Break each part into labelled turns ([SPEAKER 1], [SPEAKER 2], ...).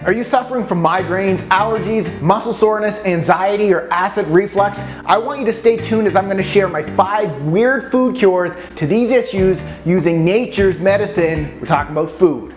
[SPEAKER 1] Are you suffering from migraines, allergies, muscle soreness, anxiety, or acid reflux? I want you to stay tuned as I'm going to share my 5 weird food cures to these issues using nature's medicine. We're talking about food.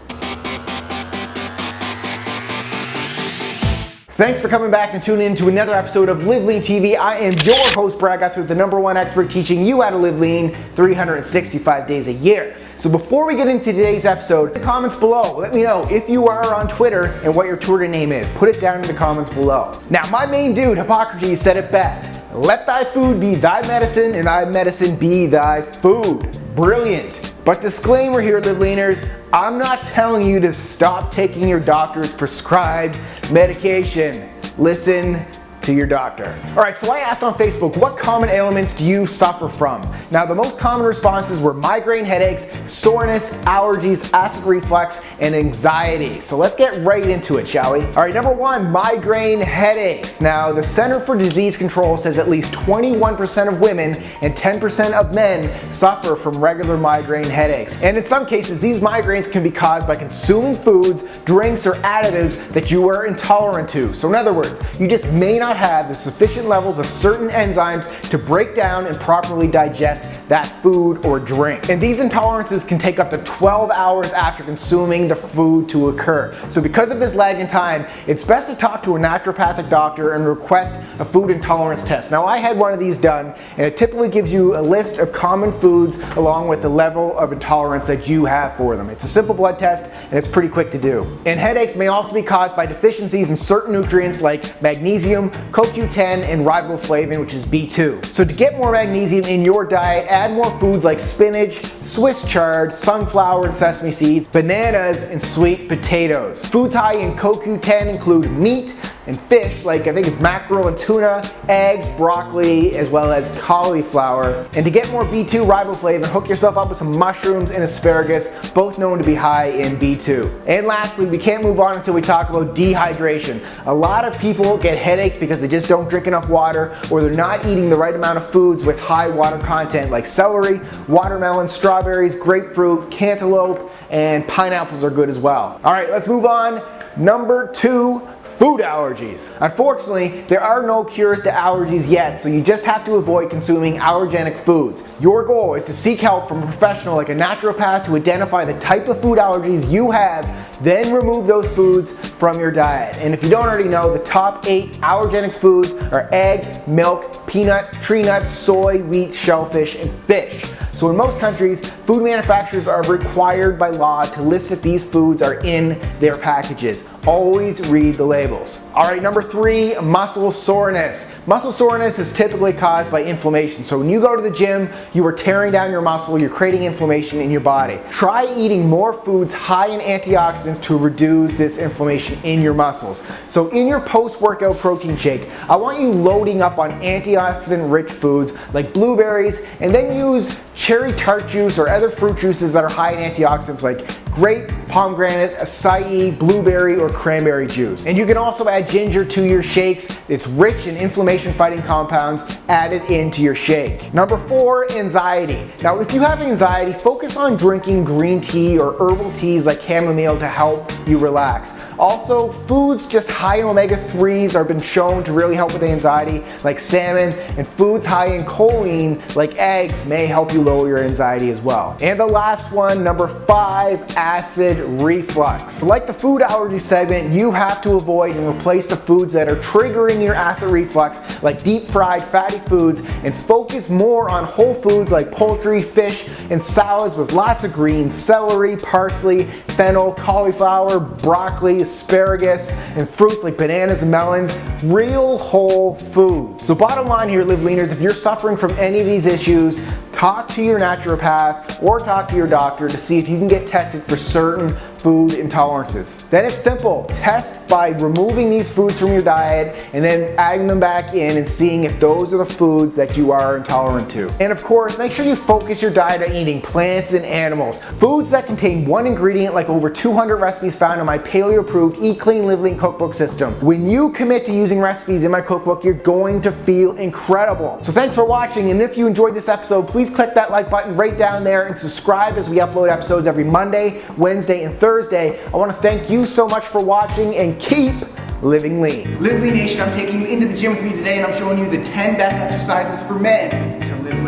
[SPEAKER 1] Thanks for coming back and tuning in to another episode of LiveLeanTV. I am your host, Brad Guthrie, the #1 expert teaching you how to live lean 365 days a year. So before we get into today's episode, in the comments below, let me know if you are on Twitter and what your Twitter name is. Put it down in the comments below. Now, my main dude, Hippocrates, said it best. Let thy food be thy medicine and thy medicine be thy food. Brilliant. But disclaimer here, Live Leaners, I'm not telling you to stop taking your doctor's prescribed medication. Listen to your doctor. Alright, so I asked on Facebook, what common ailments do you suffer from? Now, the most common responses were migraine headaches, soreness, allergies, acid reflux, and anxiety. So let's get right into it, shall we? Alright, number 1, migraine headaches. Now, the Center for Disease Control says at least 21% of women and 10% of men suffer from regular migraine headaches. And in some cases, these migraines can be caused by consuming foods, drinks, or additives that you are intolerant to. So in other words, you just may not have the sufficient levels of certain enzymes to break down and properly digest that food or drink. And these intolerances can take up to 12 hours after consuming the food to occur. So because of this lag in time, it's best to talk to a naturopathic doctor and request a food intolerance test. Now, I had one of these done, and it typically gives you a list of common foods along with the level of intolerance that you have for them. It's a simple blood test, and it's pretty quick to do. And headaches may also be caused by deficiencies in certain nutrients like magnesium, CoQ10, and riboflavin, which is B2. So to get more magnesium in your diet, add more foods like spinach, Swiss chard, sunflower and sesame seeds, bananas, and sweet potatoes. Foods high in CoQ10 include meat and fish, like I think it's mackerel and tuna, eggs, broccoli, as well as cauliflower. And to get more B2 riboflavin, hook yourself up with some mushrooms and asparagus, both known to be high in B2. And lastly, we can't move on until we talk about dehydration. A lot of people get headaches because they just don't drink enough water, or they're not eating the right amount of foods with high water content like celery, watermelon, strawberries, grapefruit, cantaloupe, and pineapples are good as well. All right, let's move on. Number 2, food allergies. Unfortunately, there are no cures to allergies yet, so you just have to avoid consuming allergenic foods. Your goal is to seek help from a professional like a naturopath to identify the type of food allergies you have, then remove those foods from your diet. And if you don't already know, the top 8 allergenic foods are egg, milk, peanut, tree nuts, soy, wheat, shellfish, and fish. So in most countries, food manufacturers are required by law to list if these foods are in their packages. Always read the labels. Alright, number 3, muscle soreness. Muscle soreness is typically caused by inflammation. So when you go to the gym, you are tearing down your muscle, you're creating inflammation in your body. Try eating more foods high in antioxidants to reduce this inflammation in your muscles. So in your post-workout protein shake, I want you loading up on antioxidant-rich foods like blueberries, and then use cherry tart juice or other fruit juices that are high in antioxidants like grape, pomegranate, acai, blueberry, or cranberry juice. And you can also add ginger to your shakes. It's rich in inflammation-fighting compounds added into your shake. Number 4, anxiety. Now, if you have anxiety, focus on drinking green tea or herbal teas like chamomile to help you relax. Also, foods just high in omega-3s have been shown to really help with anxiety, like salmon, and foods high in choline, like eggs, may help you lower your anxiety as well. And the last one, number 5, acid reflux. Like the food allergy segment, you have to avoid and replace the foods that are triggering your acid reflux, like deep-fried fatty foods, and focus more on whole foods like poultry, fish, and salads with lots of greens, celery, parsley, fennel, cauliflower, broccoli, asparagus, and fruits like bananas and melons. Real whole foods. So bottom line here, Live Leaners, if you're suffering from any of these issues, talk to your naturopath or talk to your doctor to see if you can get tested for certain food intolerances. Then it's simple. Test by removing these foods from your diet and then adding them back in and seeing if those are the foods that you are intolerant to. And of course, make sure you focus your diet on eating plants and animals. Foods that contain one ingredient, like over 200 recipes found in my paleo-approved Eat Clean, Live Lean cookbook system. When you commit to using recipes in my cookbook, you're going to feel incredible. So thanks for watching, and if you enjoyed this episode, please click that like button right down there and subscribe as we upload episodes every Monday, Wednesday, and Thursday. Thursday. I want to thank you so much for watching and keep living lean. Live Lean Nation, I'm taking you into the gym with me today and I'm showing you the 10 best exercises for men to live lean.